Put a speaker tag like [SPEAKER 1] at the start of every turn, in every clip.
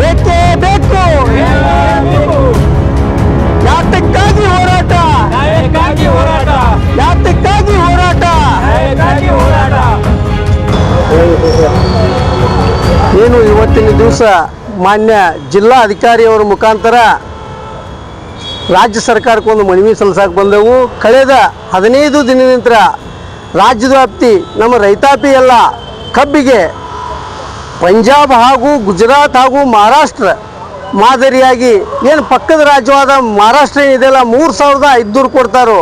[SPEAKER 1] ಬೇಕೇ ಬೇಕು. ಯಾತಕ್ಕಾಗಿ ಹೋರಾಟ? ಯಾತಕ್ಕಾಗಿ ಹೋರಾಟ? ಏನು ಇವತ್ತಿನ ದಿವಸ ಮಾನ್ಯ ಜಿಲ್ಲಾ ಅಧಿಕಾರಿಯವರ ಮುಖಾಂತರ ರಾಜ್ಯ ಸರ್ಕಾರಕ್ಕೊಂದು ಮನವಿ ಸಲ್ಲಿಸಕ್ಕೆ ಬಂದೆವು. ಕಳೆದ 15 ದಿನದಿಂದ ರಾಜ್ಯದ ವ್ಯಾಪ್ತಿ ನಮ್ಮ ರೈತಾಪಿ ಎಲ್ಲ ಕಬ್ಬಿಗೆ ಪಂಜಾಬ್ ಹಾಗೂ ಗುಜರಾತ್ ಹಾಗೂ ಮಹಾರಾಷ್ಟ್ರ ಮಾದರಿಯಾಗಿ ಏನು ಪಕ್ಕದ ರಾಜ್ಯವಾದ ಮಹಾರಾಷ್ಟ್ರ ಏನಿದೆಯಲ್ಲ 3500 ಕೊಡ್ತಾರೋ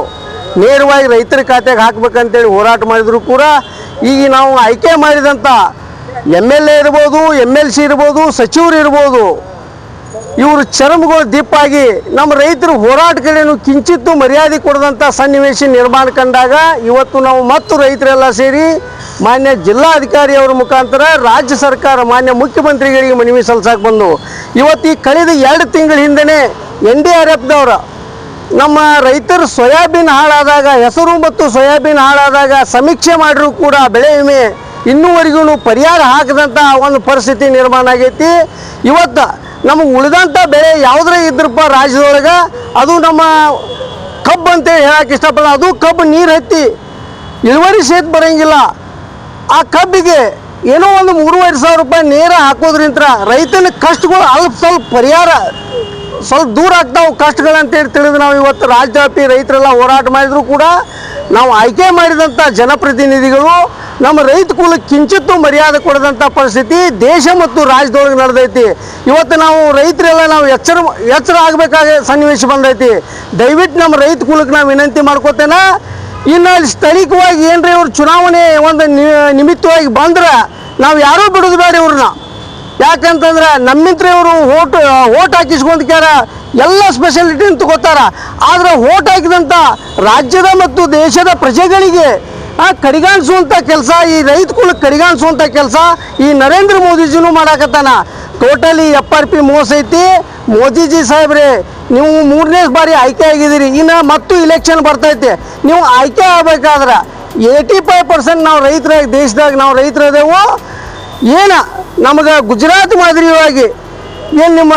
[SPEAKER 1] ನೇರವಾಗಿ ರೈತರ ಖಾತೆಗೆ ಹಾಕಬೇಕಂತೇಳಿ ಹೋರಾಟ ಮಾಡಿದ್ರು ಕೂಡ ಈಗ ನಾವು ಆಯ್ಕೆ ಮಾಡಿದಂಥ MLA ಇರ್ಬೋದು, MLC ಇರ್ಬೋದು, ಸಚಿವರು ಇರ್ಬೋದು, ಇವರು ಚರ್ಮಗಳು ದಿಪ್ಪಾಗಿ ನಮ್ಮ ರೈತರ ಹೋರಾಟ ಕಡೆಯೂ ಕಿಂಚಿತ್ತು ಮರ್ಯಾದೆ ಕೊಡದಂಥ ಸನ್ನಿವೇಶ ನಿರ್ಮಾಣ ಕಂಡಾಗ ಇವತ್ತು ನಾವು ಮತ್ತು ರೈತರೆಲ್ಲ ಸೇರಿ ಮಾನ್ಯ ಜಿಲ್ಲಾಧಿಕಾರಿಯವರ ಮುಖಾಂತರ ರಾಜ್ಯ ಸರ್ಕಾರ ಮಾನ್ಯ ಮುಖ್ಯಮಂತ್ರಿಗಳಿಗೆ ಮನವಿ ಸಲ್ಲಿಸಕ್ಕೆ ಬಂದು ಇವತ್ತು ಈ ಕಳೆದ 2 ತಿಂಗಳ ಹಿಂದೆ NDRFದವರು ನಮ್ಮ ರೈತರು ಸೋಯಾಬೀನ್ ಹಾಳಾದಾಗ ಹೆಸರು ಮತ್ತು ಸೋಯಾಬೀನ್ ಹಾಳಾದಾಗ ಸಮೀಕ್ಷೆ ಮಾಡಿರೂ ಕೂಡ ಬೆಳೆ ವಿಮೆ ಇನ್ನೂವರೆಗೂ ಪರಿಹಾರ ಹಾಕದಂಥ ಒಂದು ಪರಿಸ್ಥಿತಿ ನಿರ್ಮಾಣ ಆಗೈತಿ. ಇವತ್ತು ನಮಗೆ ಉಳಿದಂಥ ಬೆಳೆ ಯಾವುದ್ರ ಇದ್ರಪ್ಪ ರಾಜ್ಯದೊಳಗೆ ಅದು ನಮ್ಮ ಕಬ್ಬು ಅಂತೇಳಿ ಹೇಳಕ್ಕೆ ಇಷ್ಟಪಡ. ಅದು ಕಬ್ಬು ನೀರು ಹತ್ತಿ ಇಳುವರಿ ಸಹಿತ ಬರೋಂಗಿಲ್ಲ. ಆ ಕಬ್ಬಿಗೆ ಏನೋ ಒಂದು 3500 ರೂಪಾಯಿ ನೇರ ಹಾಕೋದ್ರಿಂದ ರೈತನ ಕಷ್ಟಗಳು ಸ್ವಲ್ಪ ಪರಿಹಾರ ಸ್ವಲ್ಪ ದೂರ ಆಗ್ತಾವೆ ಕಷ್ಟಗಳಂತೇಳಿ ತಿಳಿದು ನಾವು ಇವತ್ತು ರಾಜ್ಯವ್ಯಾಪಿ ರೈತರೆಲ್ಲ ಹೋರಾಟ ಮಾಡಿದ್ರು ಕೂಡ ನಾವು ಆಯ್ಕೆ ಮಾಡಿದಂಥ ಜನಪ್ರತಿನಿಧಿಗಳು ನಮ್ಮ ರೈತ ಕುಲಕ್ಕೆ ಕಿಂಚಿತ್ತು ಮರ್ಯಾದೆ ಕೊಡದಂಥ ಪರಿಸ್ಥಿತಿ ದೇಶ ಮತ್ತು ರಾಜ್ಯದೊಳಗೆ ನಡೆದೈತಿ. ಇವತ್ತು ನಾವು ರೈತರೆಲ್ಲ ನಾವು ಎಚ್ಚರ ಆಗಬೇಕಾದ ಸನ್ನಿವೇಶ ಬಂದೈತಿ. ದಯವಿಟ್ಟು ನಮ್ಮ ರೈತ ಕುಲಕ್ಕೆ ನಾವು ವಿನಂತಿ ಮಾಡ್ಕೋತೇನೆ. ಇನ್ನು ಅಲ್ಲಿ ಸ್ಥಳೀಯವಾಗಿ ಏನ್ರಿ ಇವ್ರು ಚುನಾವಣೆ ಒಂದು ನಿಮಿತ್ತವಾಗಿ ಬಂದ್ರೆ ನಾವು ಯಾರೂ ಬಿಡೋದು ಬೇಡ ಇವ್ರನ್ನ. ಯಾಕಂತಂದ್ರೆ ನಮ್ಮಿಂತ್ರ ಇವರು ಓಟ್ ಹಾಕಿಸ್ಕೊಂಡ್ಕ್ಯಾರ ಎಲ್ಲ ಸ್ಪೆಷಾಲಿಟಿ ಅಂತ ತಗೋತಾರ. ಆದರೆ ಓಟ್ ಹಾಕಿದಂಥ ರಾಜ್ಯದ ಮತ್ತು ದೇಶದ ಪ್ರಜೆಗಳಿಗೆ ಕಡಿಗಾಣಿಸುವಂಥ ಕೆಲಸ, ಈ ರೈತ ಕುಲಕ್ಕೆ ಕಡಿಗಾಣಿಸುವಂಥ ಕೆಲಸ ಈ ನರೇಂದ್ರ ಮೋದಿಜಿನೂ ಮಾಡಾಕತ್ತಾನ. ಟೋಟಲಿ FRP ಮೋಸ ಐತಿ. ಮೋದಿಜಿ ಸಾಹೇಬ್ರೆ, ನೀವು 3ನೇ ಬಾರಿ ಆಯ್ಕೆ ಆಗಿದ್ದೀರಿ, ಇನ್ನು ಮತ್ತು ಇಲೆಕ್ಷನ್ ಬರ್ತೈತೆ. ನೀವು ಆಯ್ಕೆ ಆಗಬೇಕಾದ್ರೆ 85% ನಾವು ರೈತರ ದೇಶದಾಗ ನಾವು ರೈತರದೇವು. ಏನು ನಮಗೆ ಗುಜರಾತ್ ಮಾದರಿಯಾಗಿ ಏನು ನಿಮ್ಮ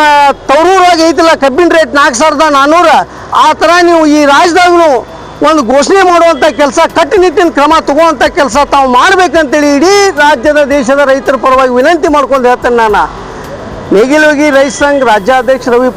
[SPEAKER 1] ತವರೂರಾಗಿ ಐತಿಲ್ಲ ಕಬ್ಬಿನ ರೇಟ್ 4400, ಆ ಥರ ನೀವು ಈ ರಾಜ್ಯದಾಗೂ ಒಂದು ಘೋಷಣೆ ಮಾಡುವಂಥ ಕೆಲಸ, ಕಟ್ಟುನಿಟ್ಟಿನ ಕ್ರಮ ತಗೋವಂಥ ಕೆಲಸ ತಾವು ಮಾಡಬೇಕಂತೇಳಿ ಇಡೀ ರಾಜ್ಯದ ದೇಶದ ರೈತರ ಪರವಾಗಿ ವಿನಂತಿ ಮಾಡ್ಕೊಂಡು ಹೇಳ್ತೇನೆ. ನಾನು ನೇಗಿಲೋಗಿ ರೈತ ಸಂಘ ರಾಜ್ಯಾಧ್ಯಕ್ಷ ರವಿ